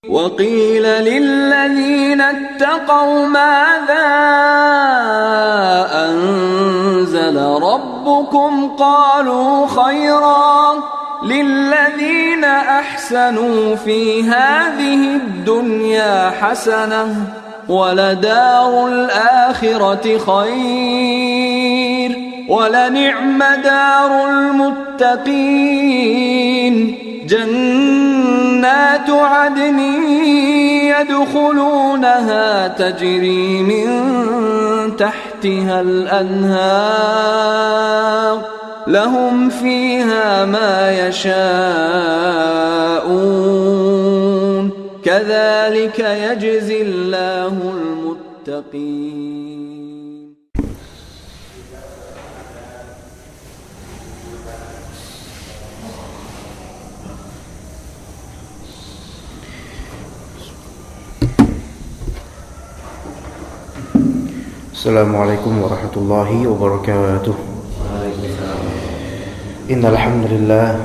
وقيل للذين اتقوا ماذا أنزل ربكم قالوا خيرا للذين أحسنوا في هذه الدنيا حسنة ولدار الآخرة خير ولنعم دار المتقين جنات عدن يدخلونها تجري من تحتها الأنهار لهم فيها ما يشاءون كذلك يجزي الله المتقين. Assalamualaikum warahmatullahi wabarakatuh. Innal hamdalillah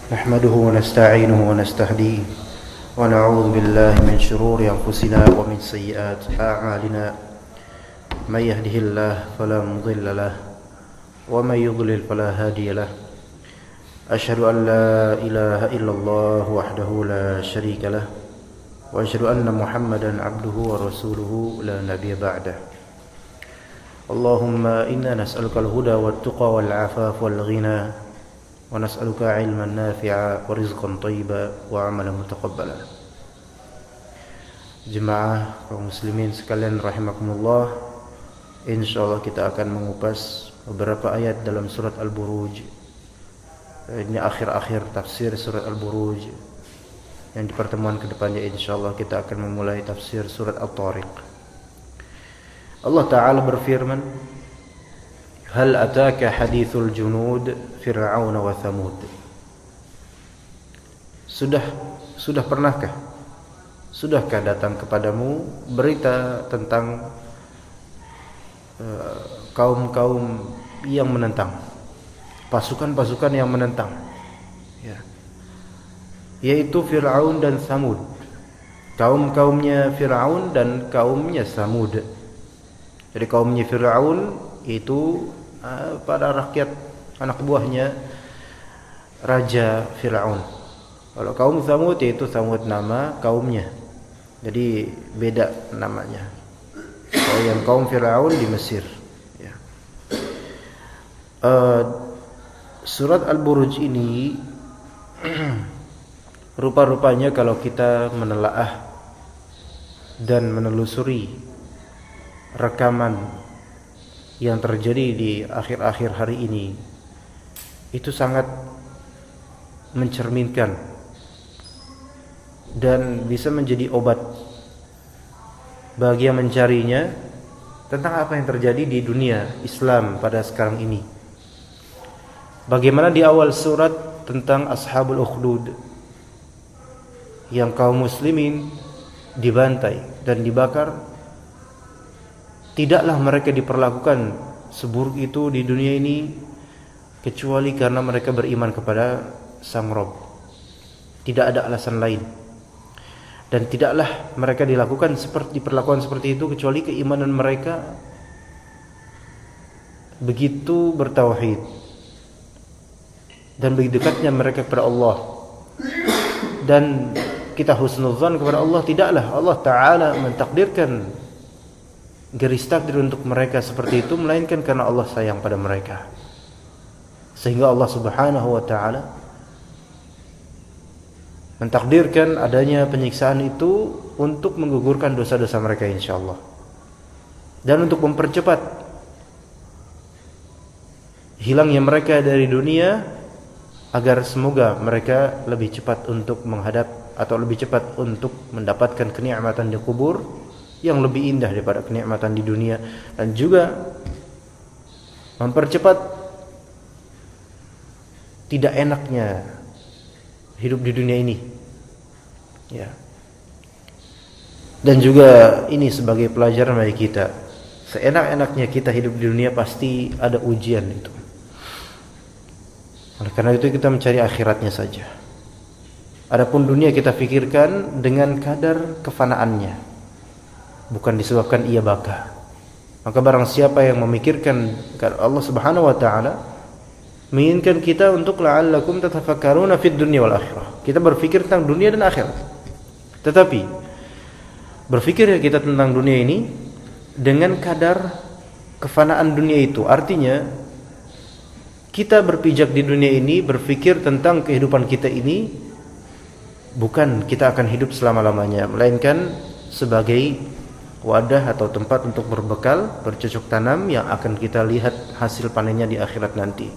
nahmaduhu wa nasta'inuhu wa nastahdihi wa na'udzu billahi min shururi anfusina wa min sayyiati a'malina. May yahdihillahu fala mudilla lahu wa may yudlil fala hadiya lahu. Asyhadu an la ilaha illallah wahdahu la syarika lahu wa asyhadu anna Muhammadan abduhu wa rasuluhu la nabiyya ba'dah. Allahumma inna nas'aluka al-huda wat-tuqa wal-'afaf wal-ghina wa nas'aluka 'ilman nafi'a wa rizqan thayyiban wa 'amalan mutaqabbala. Jemaah kaum muslimin sekalian rahimakumullah, insyaallah kita akan mengupas beberapa ayat dalam surat Al-Buruj. Ini akhir-akhir tafsir surat Al-Buruj. Yang di pertemuan kedepannya insyaallah kita akan memulai tafsir surat At-Tariq. Allah Ta'ala berfirman, Hal ataka hadithul junud Fir'aun wa Thamud. Sudah pernahkah? Sudahkah datang kepadamu berita tentang kaum-kaum yang menentang, pasukan-pasukan yang menentang, ya, yaitu Fir'aun dan Thamud, kaum-kaumnya Fir'aun dan kaumnya Thamud. Jadi kaumnya Fir'aun itu para rakyat anak buahnya Raja Fir'aun. Kalau kaum Thamud yaitu Thamud nama kaumnya, jadi beda namanya. Kalau yang kaum Fir'aun di Mesir, ya. Surat Al-Buruj ini rupa-rupanya kalau kita menelaah dan menelusuri rekaman yang terjadi di akhir-akhir hari ini, itu sangat mencerminkan dan bisa menjadi obat bagi yang mencarinya tentang apa yang terjadi di dunia Islam pada sekarang ini. Bagaimana di awal surat tentang Ashabul Ukhdud, yang kaum muslimin dibantai dan dibakar, tidaklah mereka diperlakukan seburuk itu di dunia ini kecuali karena mereka beriman kepada Sang Rabb. Tidak ada alasan lain. Dan tidaklah mereka diperlakukan seperti itu kecuali keimanan mereka begitu bertauhid dan begitu dekatnya mereka kepada Allah. Dan kita husnuzan kepada Allah, tidaklah Allah Ta'ala mentakdirkan garis takdir untuk mereka seperti itu melainkan karena Allah sayang pada mereka, sehingga Allah Subhanahu wa Ta'ala mentakdirkan adanya penyiksaan itu untuk menggugurkan dosa-dosa mereka insyaallah, dan untuk mempercepat hilangnya mereka dari dunia, agar semoga mereka lebih cepat untuk menghadap atau lebih cepat untuk mendapatkan kenikmatan di kubur yang lebih indah daripada kenikmatan di dunia, dan juga mempercepat tidak enaknya hidup di dunia ini, ya. Dan juga ini sebagai pelajaran bagi kita, seenak-enaknya kita hidup di dunia pasti ada ujian itu. Oleh karena itu kita mencari akhiratnya saja. Adapun dunia kita pikirkan dengan kadar kefanaannya, bukan disebabkan ia baka. Maka barang siapa yang memikirkan Allah Subhanahu wa taala menginginkan kita untuk la'allakum tatafakkaruna fid dunya wal akhirah. Kita berpikir tentang dunia dan akhirat. Tetapi berpikir kita tentang dunia ini dengan kadar kefanaan dunia itu. Artinya kita berpijak di dunia ini, berpikir tentang kehidupan kita ini, bukan kita akan hidup selama-lamanya, melainkan sebagai wadah atau tempat untuk berbekal, bercocok tanam yang akan kita lihat hasil panennya di akhirat nanti.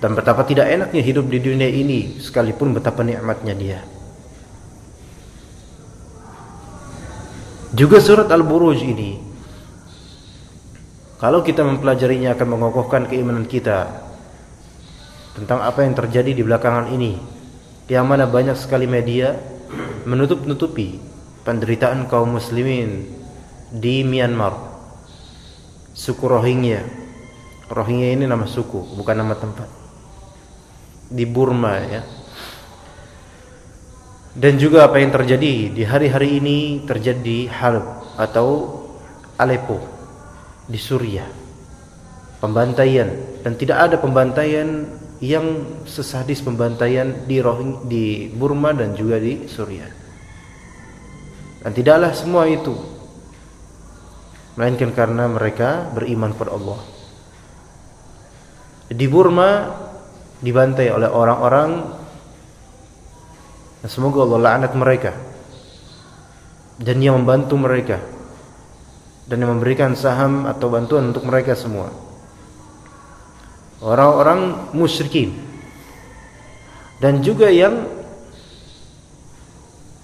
Dan betapa tidak enaknya hidup di dunia ini, sekalipun betapa nikmatnya dia. Juga surat Al-Buruj ini, kalau kita mempelajarinya akan mengokohkan keimanan kita tentang apa yang terjadi di belakangan ini, yang mana banyak sekali media menutup-nutupi penderitaan kaum muslimin di Myanmar, suku Rohingya. Rohingya ini nama suku, bukan nama tempat, di Burma ya. Dan juga apa yang terjadi di hari-hari ini terjadi di Halab atau Aleppo di Suriah. Pembantaian, dan tidak ada pembantaian yang sesadis pembantaian di Burma dan juga di Suriah. Dan tidaklah semua itu melainkan karena mereka beriman kepada Allah. Di Burma dibantai oleh orang-orang, dan semoga Allah laknat mereka, dan yang membantu mereka, dan yang memberikan saham atau bantuan untuk mereka semua, orang-orang musyrikin. Dan juga yang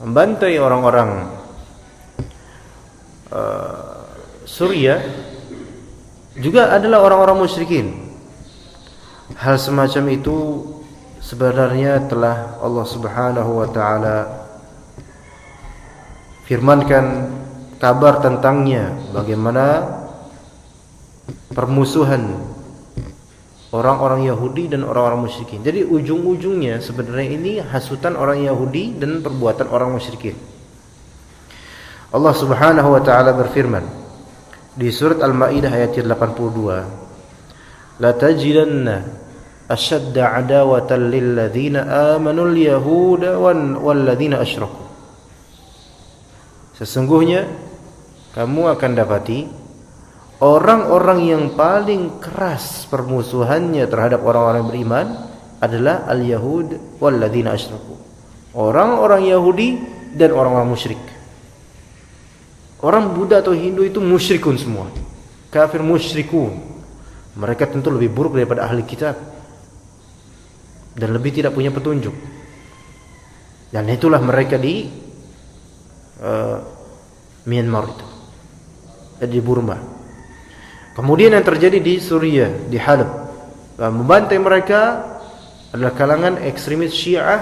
membantai orang-orang Suriah juga adalah orang-orang musyrikin. Hal semacam itu sebenarnya telah Allah Subhanahu wa taala firmankan kabar tentangnya, bagaimana permusuhan orang-orang Yahudi dan orang-orang musyrikin. Jadi ujung-ujungnya sebenarnya ini hasutan orang Yahudi dan perbuatan orang musyrikin. Allah Subhanahu wa taala berfirman di surat Al-Maidah ayat 82, la tajidanna ashadda adawatan lil ladzina amanu al-yahuda wal ladzina asyraku. Sesungguhnya kamu akan dapati orang-orang yang paling keras permusuhannya terhadap orang-orang beriman adalah al-yahud wal ladzina asyraku. Orang-orang Yahudi dan orang-orang musyrik. Orang Buddha atau Hindu itu musyrikun semua, kafir musyrikun. Mereka tentu lebih buruk daripada ahli kitab dan lebih tidak punya petunjuk. Dan itulah mereka di Myanmar itu, di Burma. Kemudian yang terjadi di Suriah, di Halab, membantai mereka adalah kalangan ekstremis Syiah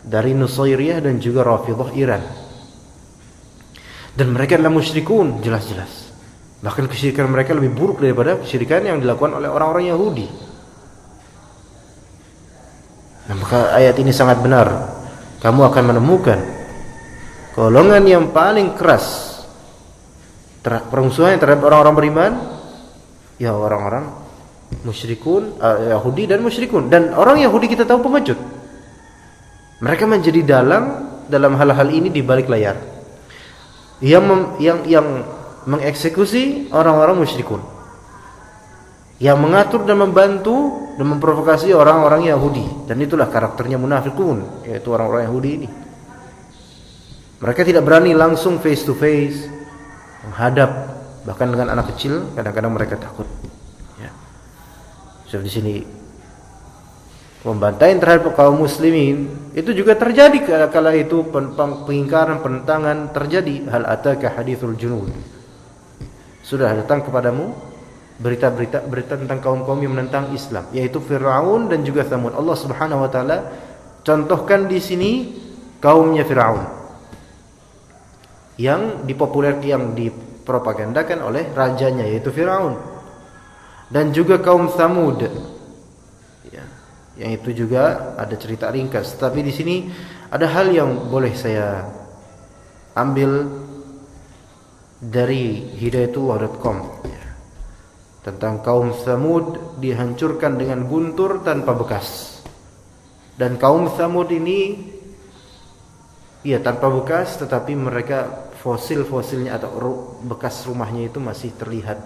dari Nusairiyah dan juga Rafidhah Iran. Dan mereka adalah musyrikun, jelas-jelas. Bahkan kesyirikan mereka lebih buruk daripada kesyirikan yang dilakukan oleh orang-orang Yahudi. Nah, maka ayat ini sangat benar. Kamu akan menemukan golongan yang paling keras permusuhan terhadap orang-orang beriman, ya orang-orang musyrikun, Yahudi dan musyrikun. Dan orang Yahudi kita tahu pengecut. Mereka menjadi dalam hal-hal ini di balik layar. Yang mengeksekusi orang-orang musyrikun, yang mengatur dan membantu dan memprovokasi orang-orang Yahudi. Dan itulah karakternya munafikun, yaitu orang-orang Yahudi ini. Mereka tidak berani langsung face to face menghadap, bahkan dengan anak kecil kadang-kadang mereka takut. Ya. So, di sini pembantaian terhadap kaum muslimin itu juga terjadi kala itu, pengingkaran, penentangan terjadi. Hal ataka hadithul junud, sudah datang kepadamu berita tentang kaum-kaum yang menentang Islam, yaitu Fir'aun dan juga Tsamud. Allah Subhanahu wa taala contohkan di sini kaumnya Fir'aun yang dipropagandakan oleh rajanya, yaitu Fir'aun, dan juga kaum Tsamud, ya, yang itu juga ada cerita ringkas. Tapi di sini ada hal yang boleh saya ambil dari hidayatullah.com tentang kaum Tsamud dihancurkan dengan guntur tanpa bekas. Dan kaum Tsamud ini tanpa bekas, tetapi mereka fosil-fosilnya atau bekas rumahnya itu masih terlihat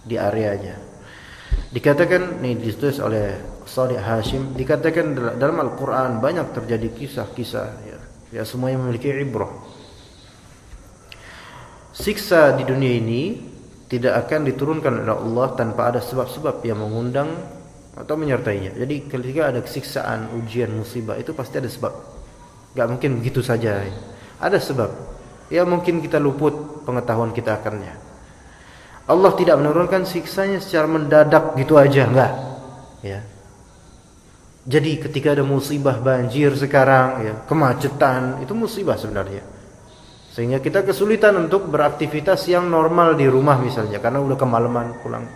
di areanya. Dikatakan, ini ditulis oleh Salih Hashim, dikatakan dalam Al-Quran banyak terjadi kisah-kisah ya semuanya memiliki ibrah. Siksa di dunia ini tidak akan diturunkan oleh Allah tanpa ada sebab-sebab yang mengundang atau menyertainya. Jadi ketika ada siksaan, ujian, musibah, itu pasti ada sebab. Gak mungkin begitu saja. Ada sebab. Ya mungkin kita luput pengetahuan kita akannya. Allah tidak menurunkan siksanya secara mendadak gitu aja, enggak. Ya. Jadi ketika ada musibah banjir sekarang, ya, kemacetan, itu musibah sebenarnya. Sehingga kita kesulitan untuk beraktivitas yang normal di rumah misalnya karena udah kemalaman pulang.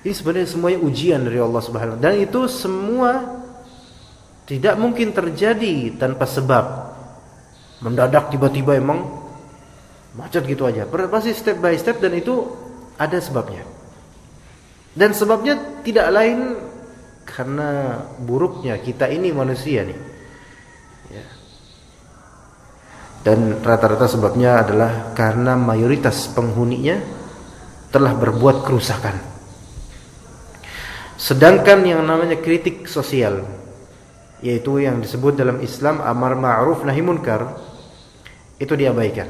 Ini sebenarnya semuanya ujian dari Allah Subhanahu wa taala, dan itu semua tidak mungkin terjadi tanpa sebab. Mendadak tiba-tiba emang macet gitu aja. Pasti step by step, dan itu ada sebabnya. Dan sebabnya tidak lain karena buruknya kita ini manusia nih. Ya. Dan rata-rata sebabnya adalah karena mayoritas penghuninya telah berbuat kerusakan. Sedangkan yang namanya kritik sosial, yaitu yang disebut dalam Islam amar ma'ruf nahi munkar, itu diabaikan.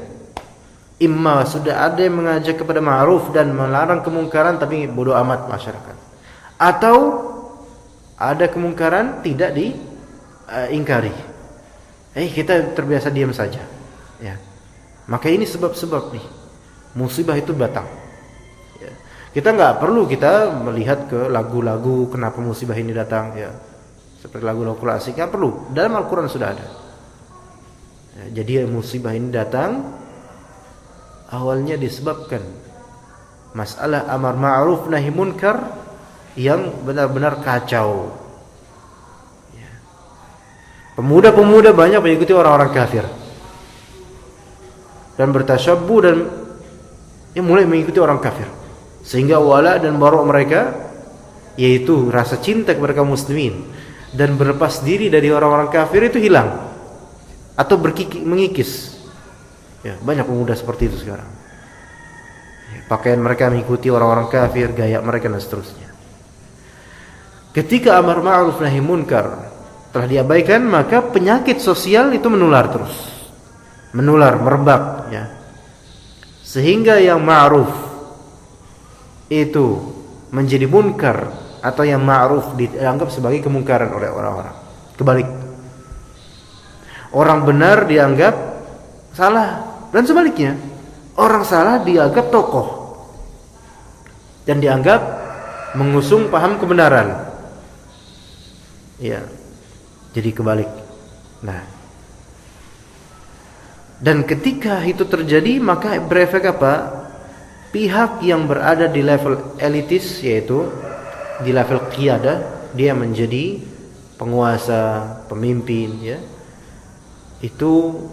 Imma sudah ada yang mengajak kepada ma'ruf dan melarang kemungkaran, tapi bodoh amat masyarakat, atau ada kemungkaran tidak diingkari. Kita terbiasa diam saja. Ya. Maka ini sebab-sebab nih musibah itu datang. Ya. Kita nggak perlu kita melihat ke lagu-lagu kenapa musibah ini datang, ya. Seperti lagu-lagu klasik, nggak perlu. Dalam Al-Quran sudah ada. Ya, jadi musibah ini datang awalnya disebabkan masalah amar ma'ruf nahi munkar yang benar-benar kacau. Ya. Pemuda-pemuda banyak mengikuti orang-orang kafir dan bertasyabbuh dan mulai mengikuti orang kafir, sehingga wala dan barok mereka, yaitu rasa cinta kepada kaum muslimin dan berlepas diri dari orang-orang kafir, itu hilang atau mengikis. Ya, banyak pemuda seperti itu sekarang. Ya, pakaian mereka mengikuti orang-orang kafir, gaya mereka dan seterusnya. Ketika amar ma'ruf nahi munkar telah diabaikan, maka penyakit sosial itu menular terus. Menular, merebak, ya. Sehingga yang ma'ruf itu menjadi munkar, atau yang ma'ruf dianggap sebagai kemungkaran oleh orang-orang. Kebalik. Orang benar dianggap salah, dan sebaliknya. Orang salah dianggap tokoh dan dianggap mengusung paham kebenaran. Ya. Jadi kebalik. Nah, dan ketika itu terjadi, maka berefek apa? Pihak yang berada di level elitis, yaitu di level qiyadah, dia menjadi penguasa, pemimpin, ya. Itu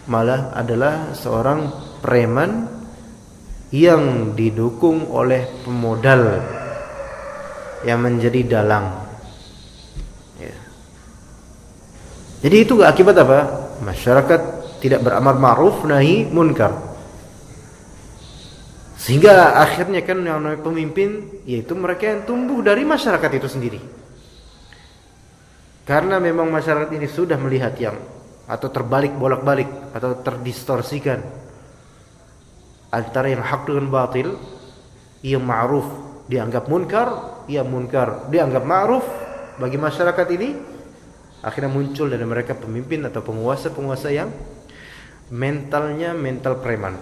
malah adalah seorang preman yang didukung oleh pemodal yang menjadi dalang. Ya. Jadi itu akibat apa? Masyarakat tidak beramar ma'ruf nahi munkar, sehingga akhirnya kan yang namanya pemimpin, yaitu mereka yang tumbuh dari masyarakat itu sendiri. Karena memang masyarakat ini sudah melihat yang atau terbalik bolak-balik atau terdistorsikan antara yang hak dengan batil. Yang ma'ruf dianggap munkar, yang munkar dianggap ma'ruf bagi masyarakat ini. Akhirnya muncul dari mereka pemimpin atau penguasa-penguasa yang mentalnya mental preman.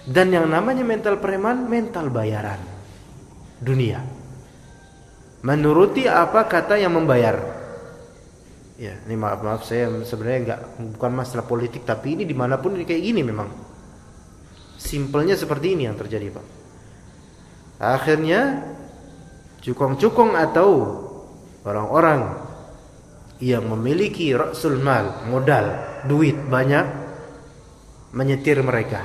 Dan yang namanya mental preman, mental bayaran dunia. Menuruti apa kata yang membayar. Ya, ini maaf saya sebenarnya bukan masalah politik, tapi ini dimanapun ini kayak gini memang. Simpelnya seperti ini yang terjadi, Pak. Akhirnya cukong-cukong atau orang-orang yang memiliki ra'sul mal, modal, duit banyak, menyetir mereka.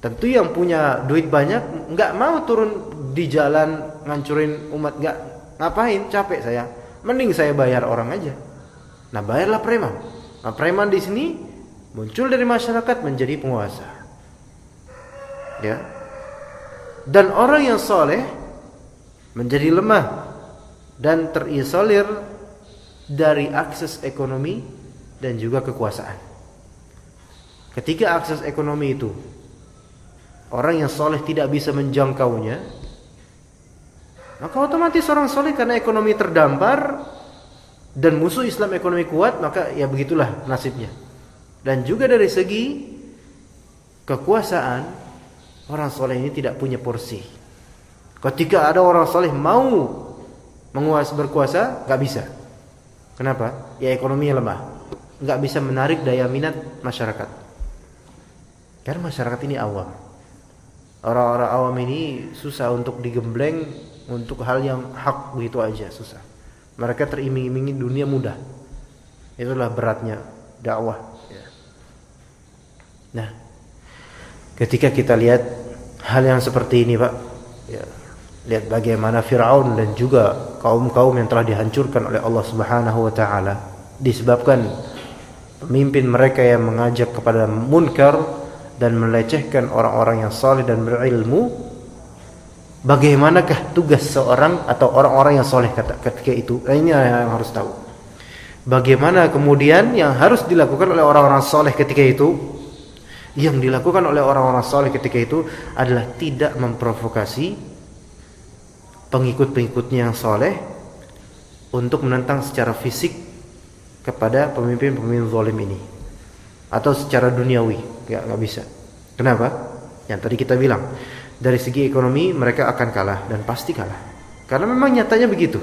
Tentu yang punya duit banyak nggak mau turun di jalan ngancurin umat, nggak, ngapain, capek saya, mending saya bayar orang aja. Nah, bayarlah preman. Nah, preman di sini muncul dari masyarakat menjadi penguasa, ya. Dan orang yang soleh menjadi lemah dan terisolir dari akses ekonomi dan juga kekuasaan. Ketika akses ekonomi itu orang yang soleh tidak bisa menjangkaunya, maka otomatis orang soleh karena ekonomi terdampar dan musuh Islam ekonomi kuat, maka ya begitulah nasibnya. Dan juga dari segi kekuasaan, orang soleh ini tidak punya porsi. Ketika ada orang soleh mau berkuasa, gak bisa. Kenapa? Ya ekonominya lemah, gak bisa menarik daya minat masyarakat. Karena masyarakat ini awam. Orang-orang awam ini susah untuk digembleng untuk hal yang hak begitu aja, susah. Mereka teriming-imingi dunia mudah. Itulah beratnya dakwah. Nah, ketika kita lihat hal yang seperti ini, Pak, ya, lihat bagaimana Fir'aun dan juga kaum-kaum yang telah dihancurkan oleh Allah Subhanahu wa taala disebabkan pemimpin mereka yang mengajak kepada munkar dan melecehkan orang-orang yang saleh dan berilmu. Bagaimanakah tugas seorang atau orang-orang yang soleh ketika itu? Ini yang harus tahu. Bagaimana kemudian yang harus dilakukan oleh orang-orang soleh ketika itu? Yang dilakukan oleh orang-orang soleh ketika itu adalah tidak memprovokasi pengikut-pengikutnya yang soleh untuk menentang secara fisik kepada pemimpin-pemimpin zalim ini, atau secara duniawi. Nggak bisa. Kenapa? Yang tadi kita bilang, dari segi ekonomi mereka akan kalah dan pasti kalah. Karena memang nyatanya begitu.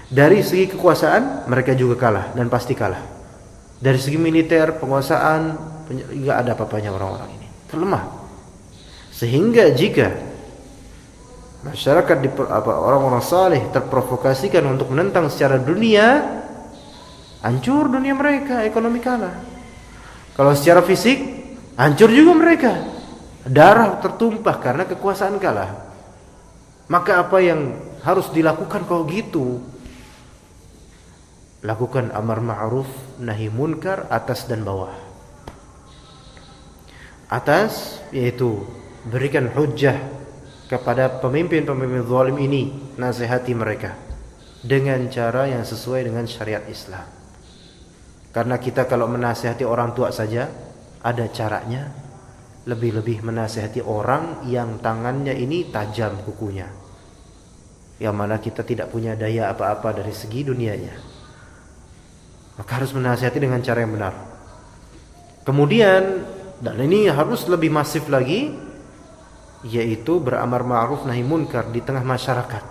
Dari segi kekuasaan mereka juga kalah dan pasti kalah. Dari segi militer, penguasaan, enggak ada apa-apanya orang-orang ini. Terlemah. Sehingga jika masyarakat orang-orang saleh terprovokasikan untuk menentang secara dunia, hancur dunia mereka, ekonomi kalah. Kalau secara fisik, hancur juga mereka. Darah tertumpah karena kekuasaan kalah. Maka apa yang harus dilakukan kalau gitu? Lakukan amar ma'ruf nahi munkar, atas dan bawah. Atas yaitu berikan hujjah kepada pemimpin-pemimpin zalim ini, nasihati mereka dengan cara yang sesuai dengan syariat Islam. Karena kita kalau menasihati orang tua saja ada caranya, lebih-lebih menasihati orang yang tangannya ini tajam kukunya, yang mana kita tidak punya daya apa-apa dari segi dunianya. Maka harus menasihati dengan cara yang benar. Kemudian, dan ini harus lebih masif lagi, yaitu beramar ma'ruf nahi munkar di tengah masyarakat.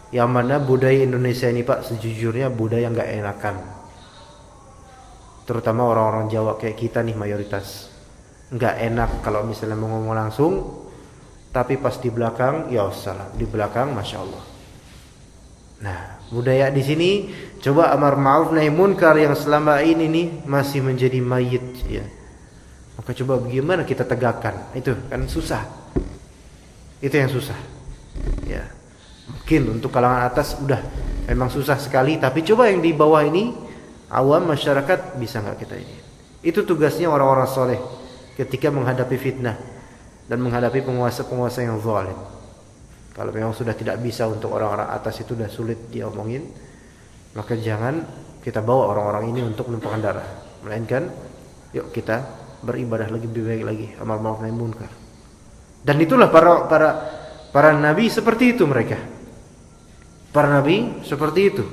Yang mana budaya Indonesia ini, Pak, sejujurnya budaya nggak enakan. Terutama orang-orang Jawa kayak kita nih mayoritas. Nggak enak kalau misalnya mau ngomong langsung, tapi pas di belakang ya salah, di belakang masya Allah. Nah, budaya di sini coba amar ma'ruf nahi munkar yang selama ini nih masih menjadi mayit, ya. Maka coba bagaimana kita tegakkan? Itu kan susah. Itu yang susah. Ya. Mungkin untuk kalangan atas udah memang susah sekali, tapi coba yang di bawah ini awam masyarakat bisa nggak kita ini? Itu tugasnya orang-orang soleh ketika menghadapi fitnah dan menghadapi penguasa-penguasa yang zalim. Kalau memang sudah tidak bisa untuk orang-orang atas, itu sudah sulit diomongin, maka jangan kita bawa orang-orang ini untuk menumpahkan darah, melainkan yuk kita beribadah lebih baik lagi, amar ma'ruf nahi munkar. Dan itulah para nabi seperti itu mereka. Para nabi seperti itu.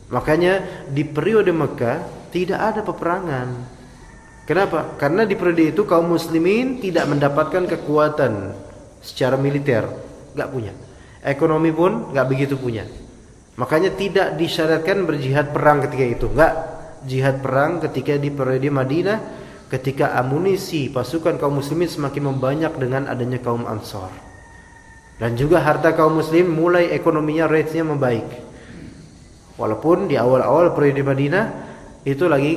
Makanya di periode Mekah tidak ada peperangan. Kenapa? Karena di periode itu kaum muslimin tidak mendapatkan kekuatan secara militer, enggak punya. Ekonomi pun enggak begitu punya. Makanya tidak disyariatkan berjihad perang ketika itu. Enggak. Jihad perang ketika di periode Madinah, ketika amunisi pasukan kaum muslimin semakin membanyak dengan adanya kaum Ansar. Dan juga harta kaum muslim mulai ekonominya, rate-nya membaik. Walaupun di awal-awal periode Madinah itu lagi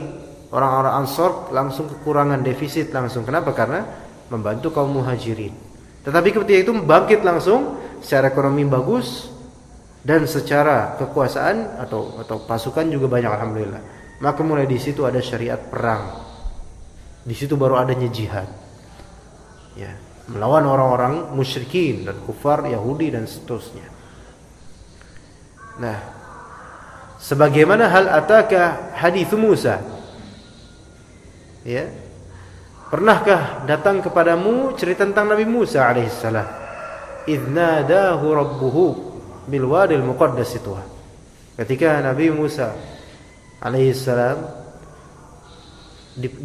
orang-orang Ansor langsung kekurangan defisit langsung. Kenapa? Karena membantu kaum Muhajirin. Tetapi ketika itu bangkit langsung, secara ekonomi bagus dan secara kekuasaan atau pasukan juga banyak, alhamdulillah. Maka mulai di situ ada syariat perang. Di situ baru adanya jihad. Ya, melawan orang-orang musyrikin dan kufar Yahudi dan seterusnya. Nah, sebagaimana hal ataka hadits Musa. Ya. Pernahkah datang kepadamu cerita tentang Nabi Musa alaihissalam? Idz nadahu rabbuhu bil wadil muqaddas itu. Ketika Nabi Musa alaihissalam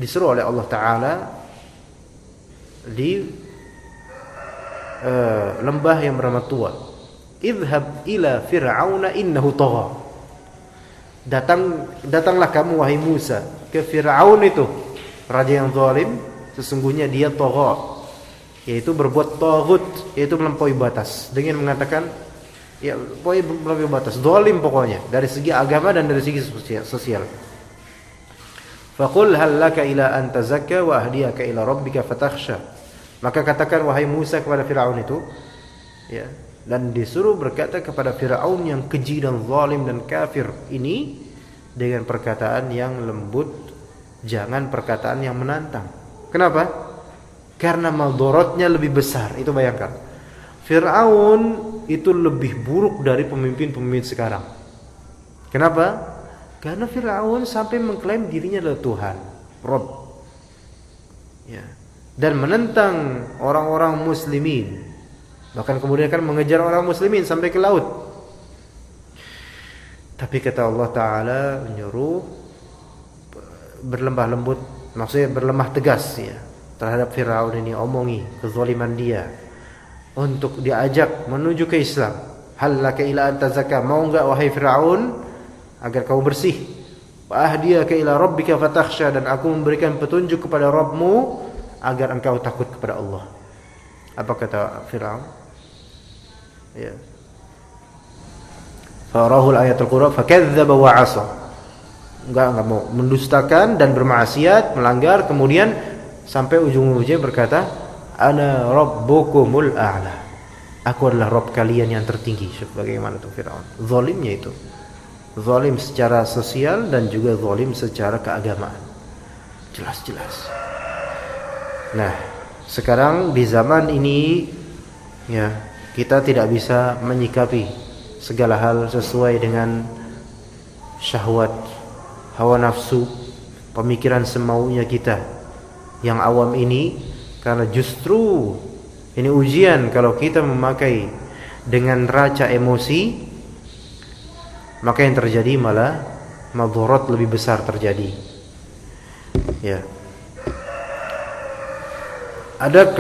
disuruh oleh Allah Ta'ala di lembah yang bernama Tuwa. Idhhab ila fir'auna innahu tagha. Datanglah kamu wahai Musa ke Fir'aun itu, raja yang zalim, sesungguhnya dia tagha, yaitu berbuat taghut, yaitu melampaui batas dengan mengatakan ya pokoknya melampaui batas, zalim pokoknya dari segi agama dan dari segi sosial. Faqul hal laka ila an tazakka wa ahdiyaka ila rabbika fatakhsha. Maka katakan wahai Musa kepada Firaun itu, ya, dan disuruh berkata kepada Firaun yang keji dan zalim dan kafir ini dengan perkataan yang lembut, jangan perkataan yang menantang. Kenapa? Karena madaratnya lebih besar. Itu bayangkan. Firaun itu lebih buruk dari pemimpin-pemimpin sekarang. Kenapa? Karena Firaun sampai mengklaim dirinya adalah Tuhan, Rabb. Ya. Dan menentang orang-orang muslimin. Bahkan kemudian kan mengejar orang muslimin sampai ke laut. Tapi kata Allah Ta'ala menyuruh berlemah lembut, maksudnya berlemah tegas ya, terhadap Firaun ini, omongi kezaliman dia, untuk diajak menuju ke Islam. Hal laka ila an tazakka, mau enggak wahai Firaun agar kau bersih? Wa ahdiyaka ila rabbika fatakhsha, dan aku memberikan petunjuk kepada Rabbmu agar engkau takut kepada Allah. Apa kata Firaun? Ya. Farahul ayatul Qur'an fakadzdzaba wa 'asa. Enggak mau, mendustakan dan bermaksiat, melanggar, kemudian sampai ujung-ujungnya berkata, ana rabbukumul a'la. Aku adalah Rabb kalian yang tertinggi. Bagaimana tuh Firaun? Zalimnya itu. Zalim secara sosial dan juga zalim secara keagamaan. Jelas-jelas. Nah, sekarang di zaman ini ya, kita tidak bisa menyikapi segala hal sesuai dengan syahwat, hawa nafsu, pemikiran semaunya kita yang awam ini, karena justru ini ujian. Kalau kita memakai dengan raca emosi, maka yang terjadi malah madharat lebih besar terjadi. Ya. Ada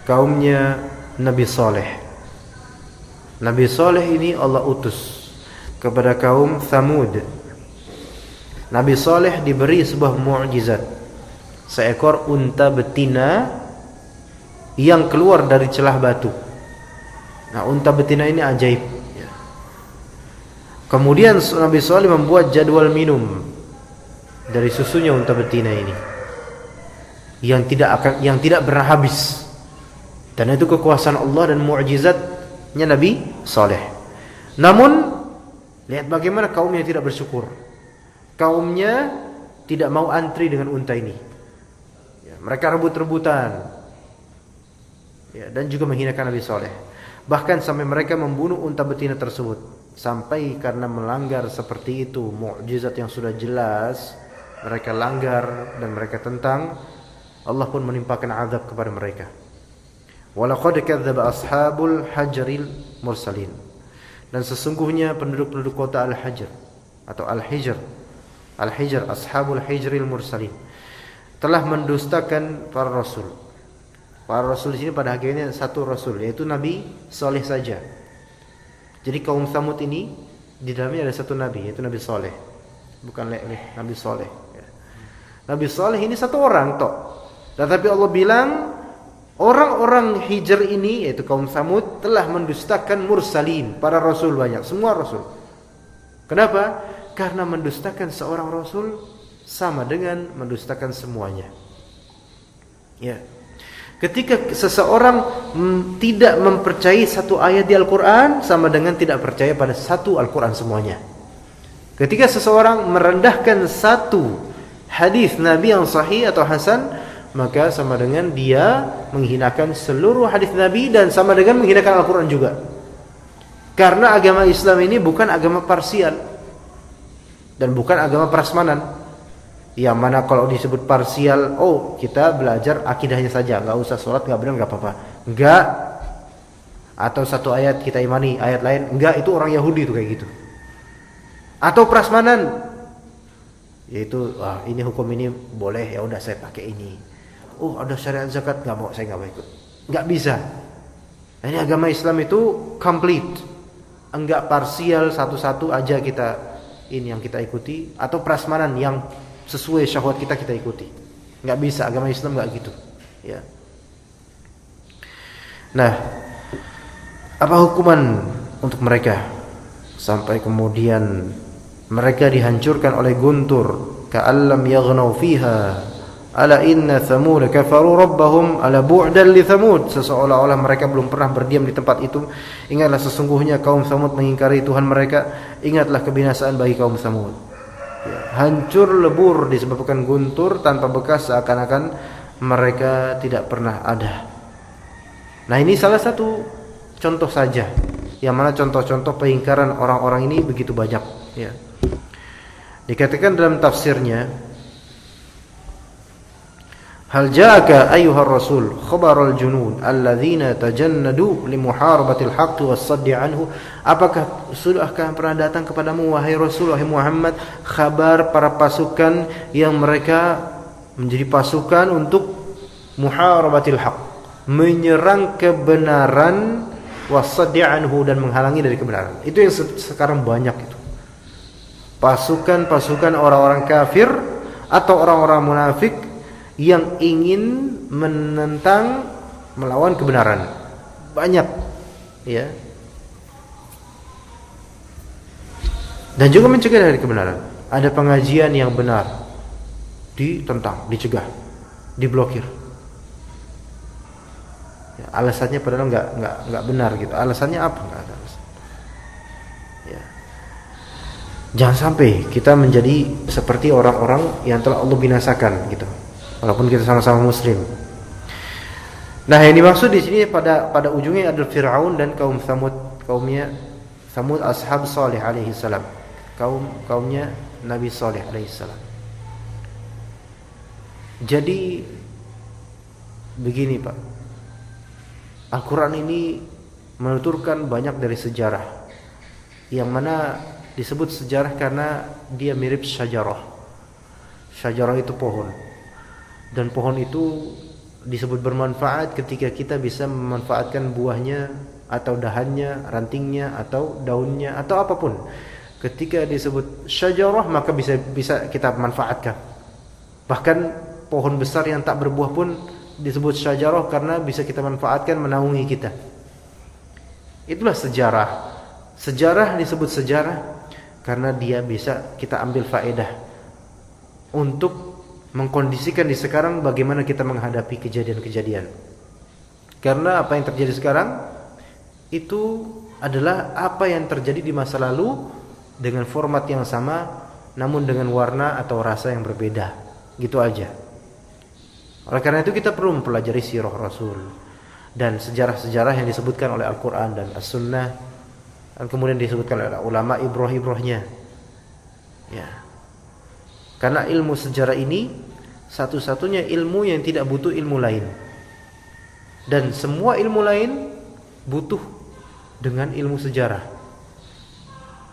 kaumnya Nabi Saleh. Nabi Saleh ini Allah utus kepada kaum Thamud. Nabi Saleh diberi sebuah mukjizat, seekor unta betina yang keluar dari celah batu. Nah, unta betina ini ajaib. Kemudian Nabi Saleh membuat jadwal minum dari susunya unta betina ini, yang tidak pernah habis. Dan itu kekuasaan Allah dan mukjizatnya Nabi Saleh. Namun lihat bagaimana kaumnya tidak bersyukur. Kaumnya tidak mau antri dengan unta ini. Ya, mereka rebut-rebutan. Ya, dan juga menghinakan Nabi Saleh. Bahkan sampai mereka membunuh unta betina tersebut. Sampai karena melanggar seperti itu mukjizat yang sudah jelas, mereka langgar dan mereka tentang, Allah pun menimpakan azab kepada mereka. Walaqad kadzdzaba ashabul hajril mursalin. Dan sesungguhnya penduduk-penduduk kota Al-Hajr atau Al-Hijr, ashabul hijril mursalin, telah mendustakan para rasul. Para rasul di sini pada akhirnya satu rasul, yaitu Nabi Saleh saja. Jadi kaum Tsamud ini di dalamnya ada satu nabi, yaitu Nabi Saleh. Bukan Nabi Saleh. Nabi Saleh ini satu orang tok. Tetapi Allah bilang orang-orang Hijr ini, yaitu kaum Tsamud, telah mendustakan mursalin, para rasul banyak, semua rasul. Kenapa? Karena mendustakan seorang rasul sama dengan mendustakan semuanya. Ya. Ketika seseorang tidak mempercayai satu ayat di Al-Quran, sama dengan tidak percaya pada satu Al-Quran semuanya. Ketika seseorang merendahkan satu hadis Nabi yang sahih atau hasan, maka sama dengan dia menghinakan seluruh hadis Nabi dan sama dengan menghinakan Al-Quran juga. Karena agama Islam ini bukan agama parsial dan bukan agama prasmanan. Yang mana kalau disebut parsial, oh kita belajar akidahnya saja, nggak usah sholat, nggak benar, nggak apa-apa. Nggak. Atau satu ayat kita imani, ayat lain nggak, itu orang Yahudi tuh kayak gitu. Atau prasmanan, yaitu ini hukum ini boleh, ya udah saya pakai ini. Oh ada syariat zakat, nggak mau, saya nggak mau ikut. Nggak bisa. Ini agama Islam itu complete, enggak parsial satu-satu aja kita ini yang kita ikuti, atau prasmanan yang sesuai syahwat kita ikuti. Nggak bisa, agama Islam nggak gitu. Ya. Nah, apa hukuman untuk mereka sampai kemudian mereka dihancurkan oleh guntur? Ka'allam yaghnau fiha, ala inna thamud kafaru rabbahum, ala bu'dan li thamud. Seolah-olah mereka belum pernah berdiam di tempat itu. Ingatlah sesungguhnya kaum Thamud mengingkari Tuhan mereka. Ingatlah kebinasaan bagi kaum Thamud. Ya, hancur lebur disebabkan guntur tanpa bekas, seakan-akan mereka tidak pernah ada. Nah, ini salah satu contoh saja, yang mana contoh-contoh pengingkaran orang-orang ini begitu banyak. Ya. Dikatakan dalam tafsirnya, hal ja'aka ayyuhar rasul khabarul junud alladzina tajannadu li muharabatil haqqi was-saddi anhu. Apakah sudahkah pernah datang kepadamu wahai Rasul, wahai Muhammad, kabar para pasukan yang mereka menjadi pasukan untuk muharabatil haqq, menyerang kebenaran, was-saddi anhu, dan menghalangi dari kebenaran. Itu yang sekarang banyak itu. Pasukan-pasukan orang-orang kafir atau orang-orang munafik yang ingin menentang, melawan kebenaran. Banyak, ya. Dan juga mencegah dari kebenaran. Ada pengajian yang benar ditentang, dicegah, diblokir. Ya, alasannya padahal nggak benar gitu. Alasannya apa? Nggak ada alasan. Ya. Jangan sampai kita menjadi seperti orang-orang yang telah Allah binasakan gitu. Walaupun kita sama-sama muslim. Nah, yang dimaksud di sini pada ujungnya adalah Fir'aun dan kaum Tsamud, kaumnya Tsamud ashab Saleh alaihi salam. Kaumnya Nabi Saleh alaihi salam. Jadi begini, Pak. Al-Qur'an ini menuturkan banyak dari sejarah, yang mana disebut sejarah karena dia mirip syajarah. Syajarah itu pohon. Dan pohon itu disebut bermanfaat ketika kita bisa memanfaatkan buahnya atau dahannya, rantingnya atau daunnya atau apapun. Ketika disebut syajarah maka bisa kita manfaatkan. Bahkan pohon besar yang tak berbuah pun disebut syajarah karena bisa kita manfaatkan, menaungi kita. Itulah sejarah. Sejarah disebut sejarah karena dia bisa kita ambil faedah untuk mengkondisikan di sekarang bagaimana kita menghadapi kejadian-kejadian. Karena apa yang terjadi sekarang itu adalah apa yang terjadi di masa lalu dengan format yang sama namun dengan warna atau rasa yang berbeda. Gitu aja. Oleh karena itu kita perlu mempelajari sirah Rasul dan sejarah-sejarah yang disebutkan oleh Al-Quran dan As-Sunnah, dan kemudian disebutkan oleh ulama ibrah-ibrahnya. Ya. Karena ilmu sejarah ini satu-satunya ilmu yang tidak butuh ilmu lain. Dan semua ilmu lain butuh dengan ilmu sejarah.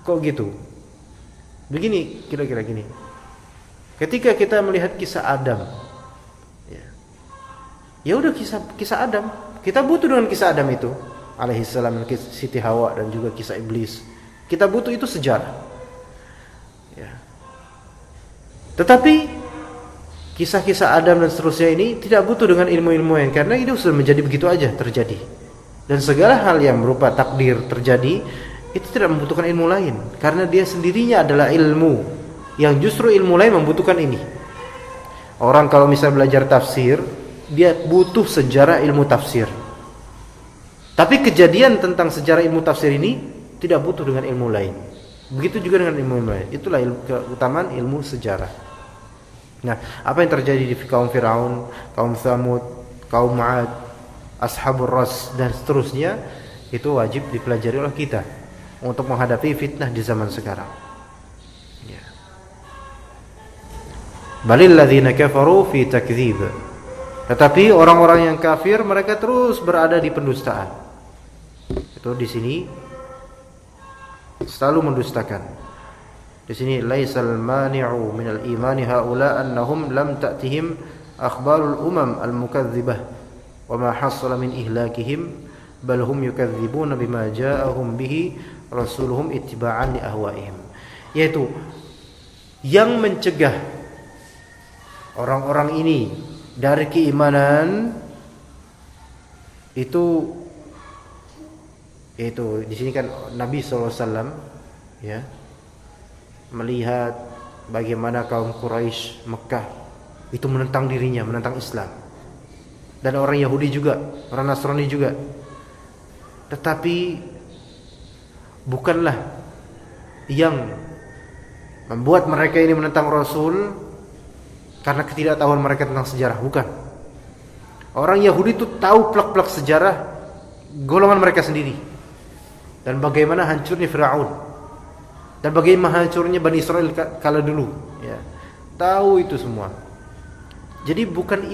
Kok gitu? Begini, kira-kira gini. Ketika kita melihat kisah Adam, ya udah kisah Adam, kita butuh dengan kisah Adam itu, alaihissalam, kisah Siti Hawa dan juga kisah iblis. Kita butuh itu sejarah. Ya. Tetapi kisah-kisah Adam dan seterusnya ini tidak butuh dengan ilmu-ilmu yang, karena itu sudah menjadi begitu aja terjadi. Dan segala hal yang berupa takdir terjadi itu tidak membutuhkan ilmu lain, karena dia sendirinya adalah ilmu, yang justru ilmu lain membutuhkan ini. Orang kalau misalnya belajar tafsir, dia butuh sejarah ilmu tafsir. Tapi kejadian tentang sejarah ilmu tafsir ini tidak butuh dengan ilmu lain. Begitu juga dengan ilmu lain. Itulah keutamaan ilmu sejarah. Nah, apa yang terjadi di kaum Firaun, kaum Tsamud, kaum 'Ad, Ashabur Ras dan seterusnya, itu wajib dipelajari oleh kita untuk menghadapi fitnah di zaman sekarang. Ya. Balil ladzina kafaru fi takdzib. Tetapi orang-orang yang kafir mereka terus berada di pendustaan. Itu di sini selalu mendustakan. Di sini laisal mani'u minal imani haula annahum lam ta'tihim akhbarul umam al-mukadzibah wa ma hasala min ihlakihim bal hum yukadzibuna bima ja'ahum bihi rasuluhum ittiba'an li ahwa'ihim. Yaitu yang mencegah orang-orang ini dari keimanan itu di sini kan Nabi SAW ya melihat bagaimana kaum Quraisy Mekah itu menentang dirinya, menentang Islam, dan orang Yahudi juga, orang Nasrani juga. Tetapi bukanlah yang membuat mereka ini menentang Rasul karena ketidaktahuan mereka tentang sejarah, bukan. Orang Yahudi itu tahu plak-plak sejarah golongan mereka sendiri, dan bagaimana hancurnya Firaun, dan bagaimana hancurnya Bani Israel kala dulu, ya. Tahu itu semua. Jadi bukan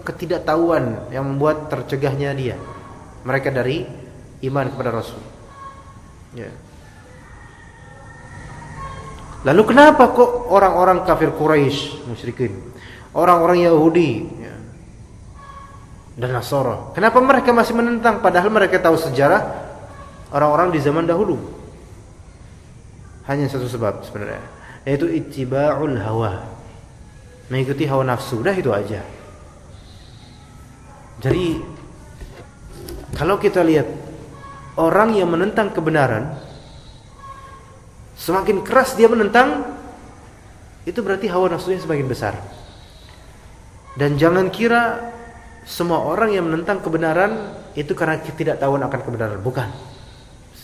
ketidaktahuan yang membuat tercegahnya mereka dari iman kepada Rasul. Ya. Lalu kenapa kok orang-orang kafir Quraisy, musyrikin, orang-orang Yahudi ya, dan Nasara, kenapa mereka masih menentang padahal mereka tahu sejarah orang-orang di zaman dahulu? Hanya satu sebab sebenarnya, yaitu ittiba'ul hawa, mengikuti hawa nafsu. Udah itu aja. Jadi kalau kita lihat orang yang menentang kebenaran, semakin keras dia menentang, itu berarti hawa nafsunya semakin besar. Dan jangan kira semua orang yang menentang kebenaran itu karena ketidaktahuan akan kebenaran, bukan.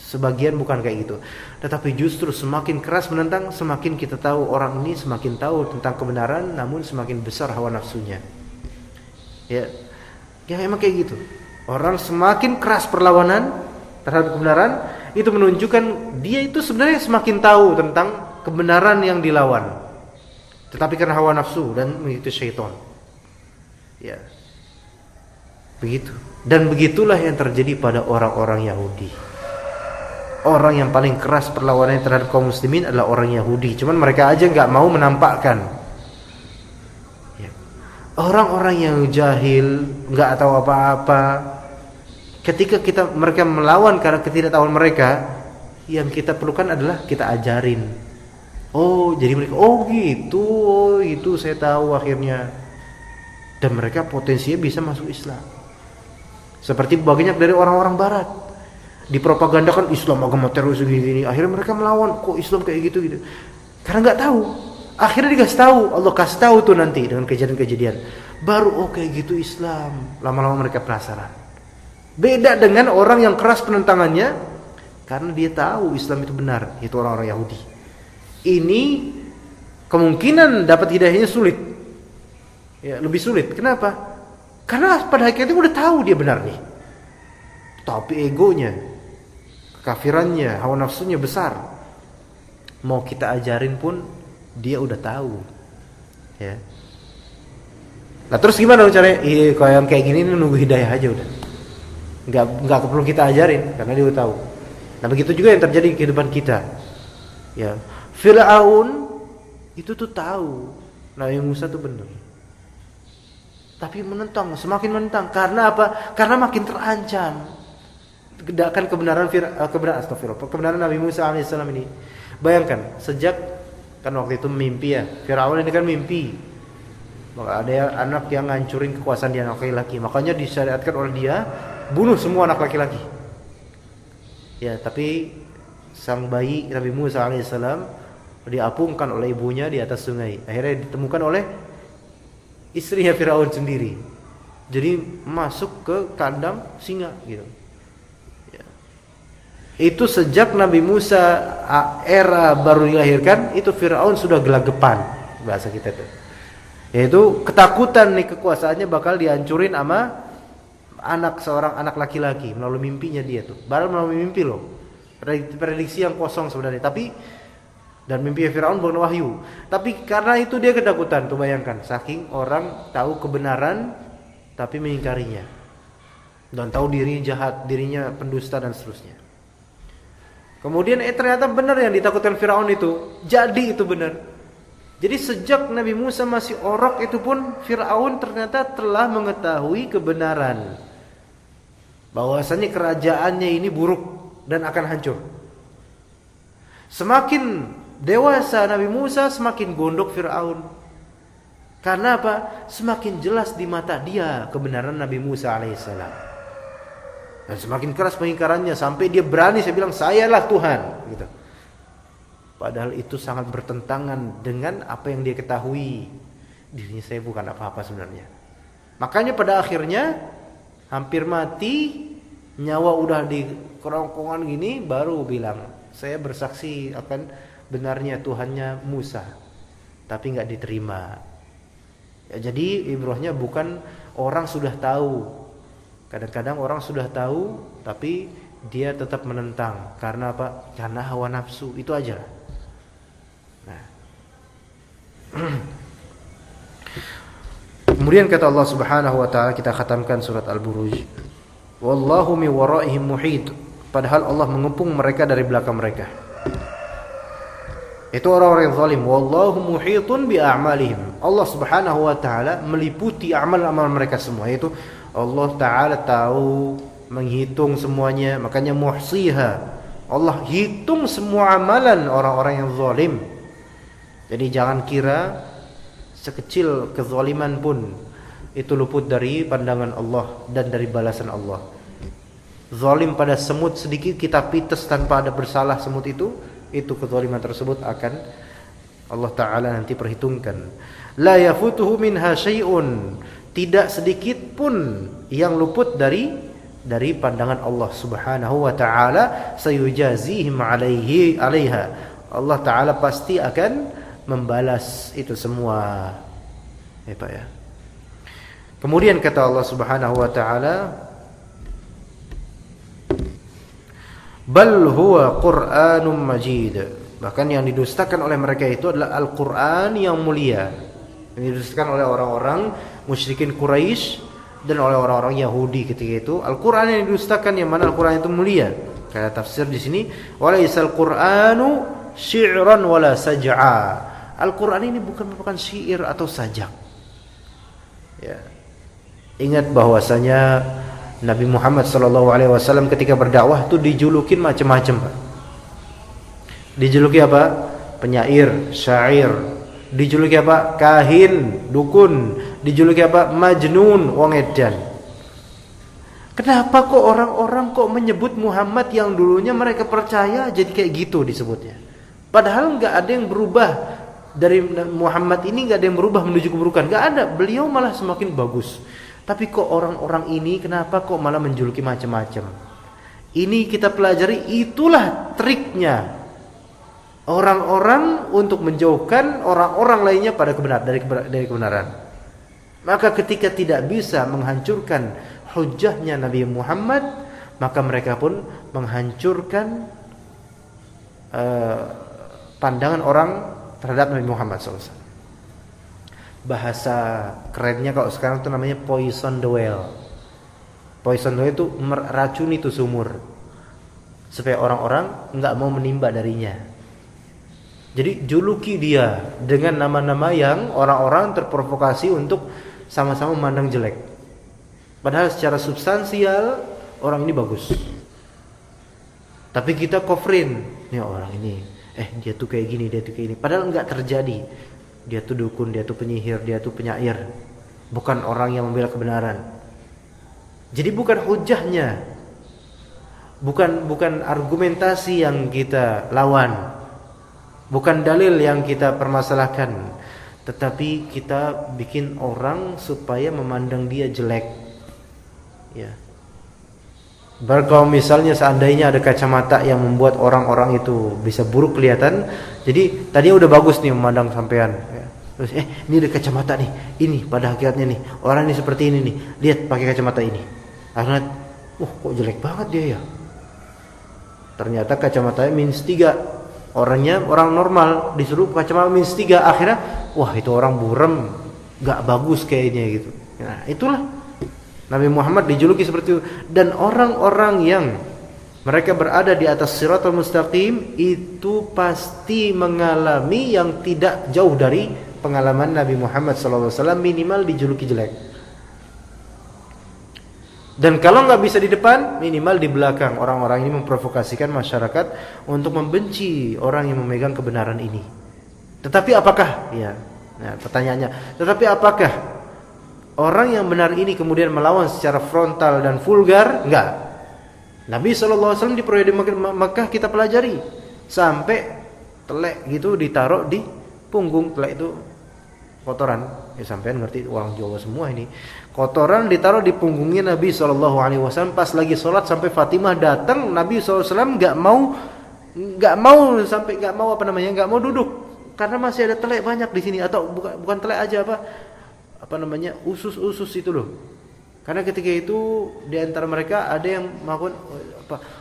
Sebagian bukan kayak gitu. Tetapi justru semakin keras menentang, semakin kita tahu orang ini semakin tahu tentang kebenaran, namun semakin besar hawa nafsunya. Ya emang kayak gitu. Orang semakin keras perlawanan terhadap kebenaran, itu menunjukkan dia itu sebenarnya semakin tahu tentang kebenaran yang dilawan. Tetapi karena hawa nafsu dan mengikuti syaitan. Ya. Begitu. Dan begitulah yang terjadi pada orang-orang Yahudi. Orang yang paling keras perlawanannya terhadap kaum muslimin adalah orang Yahudi. Cuman mereka aja gak mau menampakkan. Ya. Orang-orang yang jahil, gak tahu apa-apa, ketika mereka melawan karena ketidaktahuan mereka, yang kita perlukan adalah kita ajarin. Oh, jadi mereka, oh gitu, saya tahu akhirnya. Dan mereka potensinya bisa masuk Islam. Seperti banyak dari orang-orang barat, dipropagandakan Islam agama teroris gini. Akhirnya mereka melawan, kok Islam kayak gitu. Karena nggak tahu. Akhirnya dikasih tahu, Allah kasih tahu tuh nanti dengan kejadian-kejadian. Baru kayak gitu Islam. Lama-lama mereka penasaran. Beda dengan orang yang keras penentangannya karena dia tahu Islam itu benar, itu orang-orang Yahudi. Ini kemungkinan dapat hidayahnya sulit. Ya, lebih sulit. Kenapa? Karena pada hakikatnya udah tahu dia benar nih. Tapi egonya, kekafirannya, hawa nafsunya besar. Mau kita ajarin pun dia udah tahu. Ya. Nah, terus gimana caranya? Kalau yang kayak gini nunggu hidayah aja udah. Enggak perlu kita ajarin karena dia udah tahu. Nah, begitu juga yang terjadi di kehidupan kita. Ya, Firaun itu tuh tahu Nabi Musa tuh benar. Tapi menentang, semakin menentang. Karena apa? Karena makin terancam. Akan kebenaran Nabi Musa alaihissalam ini. Bayangkan, sejak kan waktu itu mimpi ya. Firaun ini kan mimpi. Maka ada anak yang ngancurin kekuasaan dia anak laki-laki. Makanya disyariatkan oleh dia bunuh semua anak laki-laki. Ya, tapi sang bayi Nabi Musa alaihissalam diapungkan oleh ibunya di atas sungai. Akhirnya ditemukan oleh istrinya Firaun sendiri. Jadi masuk ke kandang singa gitu. Ya. Itu sejak Nabi Musa era baru dilahirkan, itu Firaun sudah gelagapan, bahasa kita tuh. Yaitu ketakutan nih kekuasaannya bakal dihancurin sama seorang anak laki-laki melalui mimpinya dia tuh. Baru melalui mimpi loh. Prediksi yang kosong sebenarnya, tapi dan mimpi Firaun bukan wahyu. Tapi karena itu dia ketakutan, tuh bayangkan, saking orang tahu kebenaran tapi mengingkarinya. Dan tahu dirinya jahat, dirinya pendusta dan seterusnya. Kemudian ternyata benar yang ditakutkan Firaun itu, jadi itu benar. Jadi sejak Nabi Musa masih orok itu pun Firaun ternyata telah mengetahui kebenaran, bahwasanya kerajaannya ini buruk dan akan hancur. Semakin dewasa Nabi Musa, semakin gondok Firaun. Karena apa? Semakin jelas di mata dia kebenaran Nabi Musa alaihissalam. Dan semakin keras pengingkarannya sampai dia berani saya bilang sayalah Tuhan gitu. Padahal itu sangat bertentangan dengan apa yang dia ketahui. Dirinya saya bukan apa-apa sebenarnya. Makanya pada akhirnya hampir mati, nyawa udah di kerongkongan gini, baru bilang saya bersaksi akan benarnya Tuhannya Musa. Tapi nggak diterima. Ya, jadi ibrahnya bukan orang sudah tahu. Kadang-kadang orang sudah tahu tapi dia tetap menentang. Karena apa? Karena hawa nafsu. Itu aja. Nah. Kemudian kata Allah Subhanahu wa taala, kita khatamkan surat Al-Buruj. Wallahu min waraihim muhit. Padahal Allah mengepung mereka dari belakang mereka. Itu orang-orang yang zalim. Wallahu muhitun bi a'malihim. Allah Subhanahu wa taala meliputi amal-amal mereka semua. Itu Allah taala tahu, menghitung semuanya. Makanya muhsiha. Allah hitung semua amalan orang-orang yang zalim. Jadi jangan kira sekecil kezaliman pun itu luput dari pandangan Allah dan dari balasan Allah. Zalim pada semut sedikit kita pites tanpa ada bersalah semut itu kezaliman tersebut akan Allah Ta'ala nanti perhitungkan. La yafutuhu minha syai'un. Tidak sedikit pun yang luput dari pandangan Allah Subhanahu wa Ta'ala. Sayujazihim alaiha. Allah Ta'ala pasti akan membalas itu semua. Ya Pak ya. Kemudian kata Allah Subhanahu wa taala, bal huwa Qur'anun Majid. Bahkan yang didustakan oleh mereka itu adalah Al-Qur'an yang mulia. Yang didustakan oleh orang-orang musyrikin Quraisy dan oleh orang-orang Yahudi ketika itu. Al-Qur'an yang didustakan, yang mana Al-Qur'an itu mulia. Kata tafsir di sini, walaisal Qur'anu syi'ran wala saj'a. Al-Quran ini bukan merupakan syair atau sajak. Ya. Ingat bahwasanya Nabi Muhammad SAW ketika berdakwah itu dijulukin macam-macam. Dijuluki apa? Penyair, syair. Dijuluki apa? Kahin, dukun. Dijuluki apa? Majnun, wong edan. Kenapa kok orang-orang kok menyebut Muhammad yang dulunya mereka percaya jadi kayak gitu disebutnya? Padahal nggak ada yang berubah. Dari Muhammad ini gak ada yang berubah menuju keburukan, gak ada. Beliau malah semakin bagus. Tapi kok orang-orang ini kenapa kok malah menjuluki macam-macam? Ini kita pelajari, itulah triknya orang-orang untuk menjauhkan orang-orang lainnya pada dari kebenaran. Maka ketika tidak bisa menghancurkan hujahnya Nabi Muhammad, maka mereka pun menghancurkan pandangan orang terhadap Nabi Muhammad SAW. Bahasa kerennya kalau sekarang itu namanya poison the well. Poison the well itu meracuni itu sumur, supaya orang-orang nggak mau menimba darinya. Jadi juluki dia dengan nama-nama yang orang-orang terprovokasi untuk sama-sama memandang jelek. Padahal secara substansial orang ini bagus. Tapi kita kofrin, nih orang ini dia tuh kayak gini, dia tuh kayak gini. Padahal enggak terjadi. Dia tuh dukun, dia tuh penyihir, dia tuh penyair. Bukan orang yang membela kebenaran. Jadi bukan hujahnya. Bukan argumentasi yang kita lawan, bukan dalil yang kita permasalahkan, tetapi kita bikin orang supaya memandang dia jelek. Ya. Kalau misalnya seandainya ada kacamata yang membuat orang-orang itu bisa buruk kelihatan, jadi tadinya udah bagus nih memandang sampean. Ya. Terus ini ada kacamata nih, ini pada hakikatnya nih orang ini seperti ini nih, lihat pakai kacamata ini. Karena, kok jelek banget dia ya. Ternyata kacamatanya -3. Orangnya orang normal disuruh kacamata -3. Akhirnya itu orang buram, gak bagus kayaknya gitu. Nah itulah Nabi Muhammad dijuluki seperti itu. Dan orang-orang yang mereka berada di atas Shiratal Mustaqim itu pasti mengalami yang tidak jauh dari pengalaman Nabi Muhammad SAW, minimal dijuluki jelek. Dan kalau nggak bisa di depan, minimal di belakang. Orang-orang ini memprovokasikan masyarakat untuk membenci orang yang memegang kebenaran ini. Tetapi apakah? Pertanyaannya. Tetapi apakah orang yang benar ini kemudian melawan secara frontal dan vulgar? Enggak. Nabi SAW di periode Makkah kita pelajari sampai telek gitu ditaruh di punggung. Telek itu kotoran. Sampean ngerti orang Jawa semua ini. Kotoran ditaruh di punggungnya Nabi SAW. Pas lagi sholat sampai Fatimah datang, Nabi SAW nggak mau duduk karena masih ada telek banyak di sini. Atau bukan telek aja, usus itu loh. Karena ketika itu di antara mereka ada yang melakukan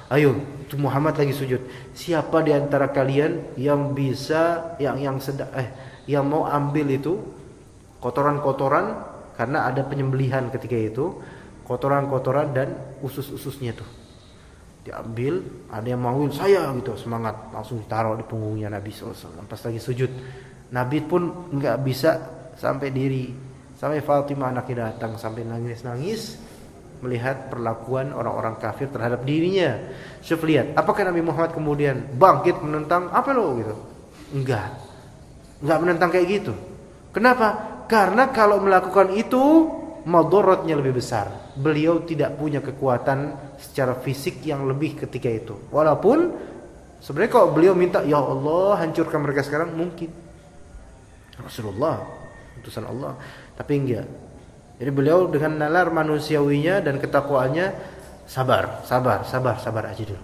ayo Muhammad lagi sujud, siapa di antara kalian yang bisa yang mau ambil itu kotoran-kotoran, karena ada penyembelihan ketika itu, kotoran-kotoran dan usus-ususnya tuh diambil. Ada yang mau, saya gitu, semangat, langsung ditaruh di punggungnya Nabi SAW. Pas lagi sujud, Nabi pun nggak bisa sampai diri, sampai Fatimah anaknya datang, sampai nangis-nangis melihat perlakuan orang-orang kafir terhadap dirinya. Syuf, lihat, apakah Nabi Muhammad kemudian bangkit menentang apa lo gitu? Enggak menentang kayak gitu. Kenapa? Karena kalau melakukan itu madaratnya lebih besar. Beliau tidak punya kekuatan secara fisik yang lebih ketika itu. Walaupun sebenarnya kalau beliau minta, ya Allah hancurkan mereka sekarang, mungkin. Rasulullah, utusan Allah. Tapi enggak. Jadi beliau dengan nalar manusiawinya dan ketakwaannya sabar aja dulu.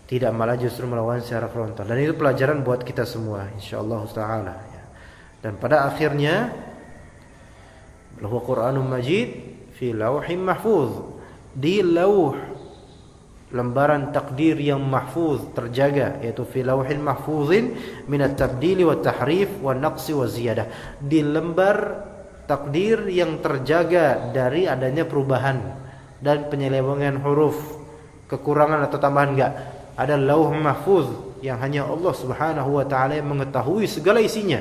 Tidak malah justru melawan secara frontal. Dan itu pelajaran buat kita semua, insyaallah taala. Dan pada akhirnya bahwa Qur'anul Majid fi lauhin mahfuz, di lauh, lembaran takdir yang mahfuz, terjaga, yaitu fi lauhin mahfuzin min at-tabdil wa tahrif wa naqsi wa ziyadah. Di lembar takdir yang terjaga dari adanya perubahan dan penyelewengan huruf, kekurangan atau tambahan, enggak. Ada lauh mahfuz yang hanya Allah Subhanahu wa taala yang mengetahui segala isinya.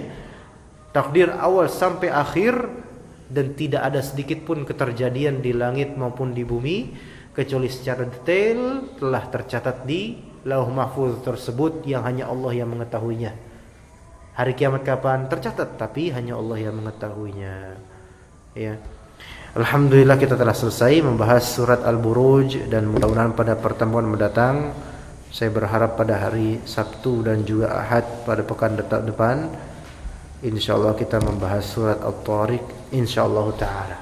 Takdir awal sampai akhir, dan tidak ada sedikit pun keterjadian di langit maupun di bumi kecuali secara detail telah tercatat di lauh mahfuz tersebut yang hanya Allah yang mengetahuinya. Hari kiamat kapan tercatat, tapi hanya Allah yang mengetahuinya. Ya. Alhamdulillah kita telah selesai membahas surat Al-Buruj, dan mudah-mudahan pada pertemuan mendatang, saya berharap pada hari Sabtu dan juga Ahad pada pekan depan, insyaallah kita membahas surat At-Tariq insyaallah taala.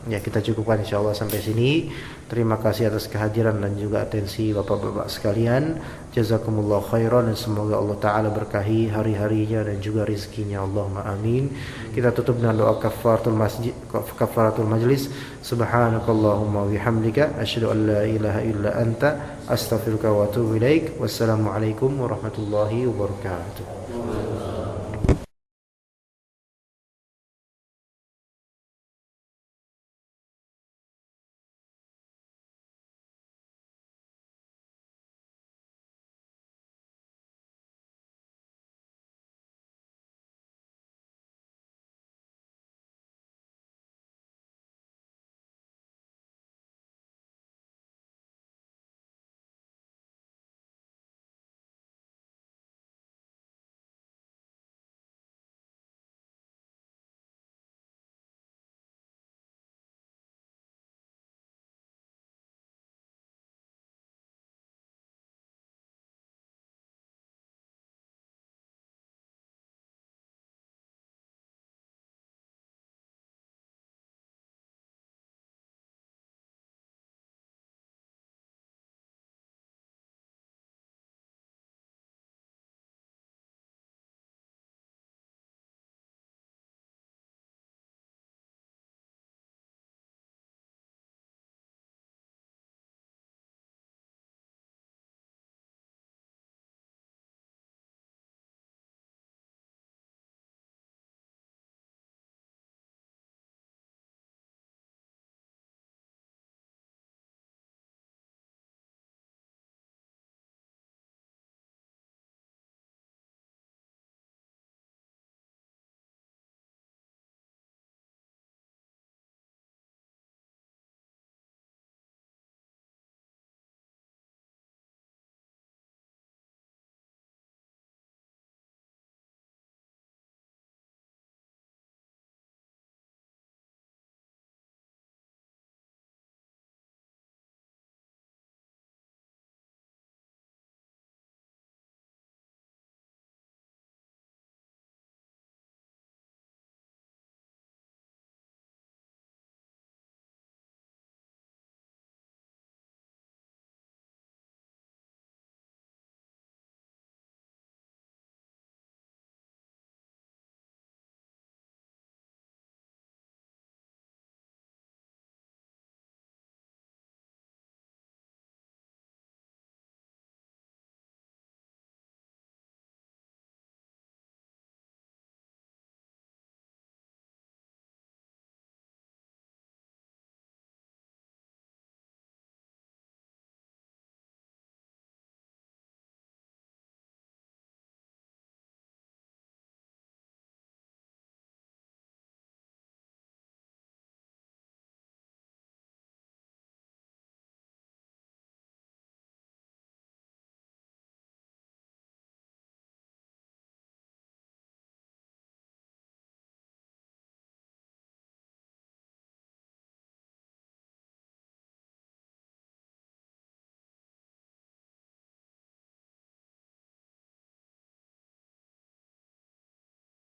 Ya, kita cukupkan insyaallah sampai sini. Terima kasih atas kehadiran dan juga atensi Bapak-bapak sekalian. Jazakumullah khairan, dan semoga Allah taala berkahi hari-harinya dan juga rezekinya. Allahumma amin. Kita tutup dengan doa kafaratul majlis. Subhanakallahumma wa bihamdika asyhadu an la ilaha illa anta astaghfiruka wa atubu ilaik. Wassalamualaikum warahmatullahi wabarakatuh.